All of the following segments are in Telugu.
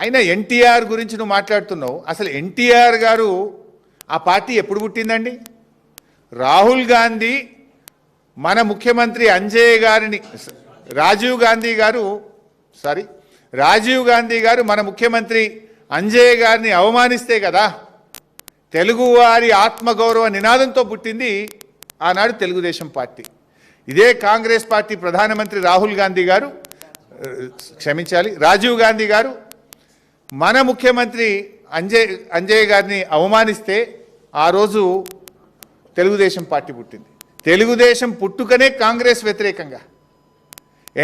అయినా ఎన్టీఆర్ గురించి నువ్వు మాట్లాడుతున్నావు. అసలు ఎన్టీఆర్ గారు ఆ పార్టీ ఎప్పుడు పుట్టిందండి? రాహుల్ గాంధీ మన ముఖ్యమంత్రి రాజీవ్ గాంధీ గారు మన ముఖ్యమంత్రి అంజయ్య గారిని అవమానిస్తే కదా తెలుగువారి ఆత్మగౌరవ నినాదంతో పుట్టింది ఆనాడు తెలుగుదేశం పార్టీ. ఇదే కాంగ్రెస్ పార్టీ ప్రధానమంత్రి రాజీవ్ గాంధీ గారు మన ముఖ్యమంత్రి అంజయ్య గారిని అవమానిస్తే ఆ రోజు తెలుగుదేశం పార్టీ పుట్టింది. తెలుగుదేశం పుట్టుకనే కాంగ్రెస్ వ్యతిరేకంగా.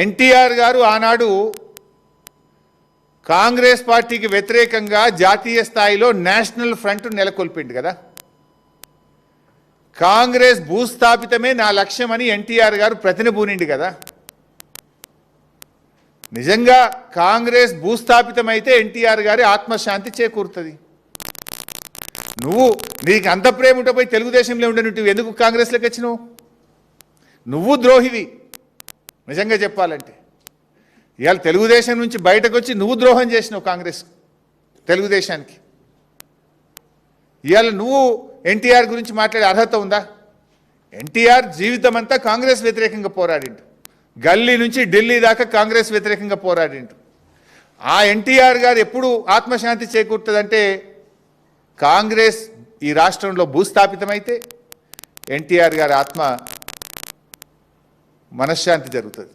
ఎన్టీఆర్ గారు ఆనాడు కాంగ్రెస్ పార్టీకి వ్యతిరేకంగా జాతీయ స్థాయిలో నేషనల్ ఫ్రంట్ నెలకొల్పిండు కదా. కాంగ్రెస్ భూస్థాపితమే నా లక్ష్యమని ఎన్టీఆర్ గారు ప్రతినబూనిండు కదా. నిజంగా కాంగ్రెస్ భూస్థాపితమైతే ఎన్టీఆర్ గారి ఆత్మశాంతి చేకూరుతుంది. నీకు అంత ప్రేమ ఉంటే పోయి తెలుగుదేశంలో ఉండే నువ్వు ఎందుకు కాంగ్రెస్లోకి వచ్చినావు? నువ్వు ద్రోహివి నిజంగా చెప్పాలంటే. ఇవాళ తెలుగుదేశం నుంచి బయటకు వచ్చి నువ్వు ద్రోహం చేసినావు తెలుగుదేశానికి. ఇవాళ నువ్వు ఎన్టీఆర్ గురించి మాట్లాడే అర్హత ఉందా? ఎన్టీఆర్ జీవితం అంతా కాంగ్రెస్ వ్యతిరేకంగా పోరాడిండు. గల్లీ నుంచి ఢిల్లీ దాకా కాంగ్రెస్ వ్యతిరేకంగా పోరాడిండు. ఆ ఎన్టీఆర్ గారు ఎప్పుడు ఆత్మశాంతి చేకూరుతుందంటే కాంగ్రెస్ ఈ రాష్ట్రంలో భూస్థాపితమైతే ఎన్టీఆర్ గారి మనశ్శాంతి జరుగుతుంది.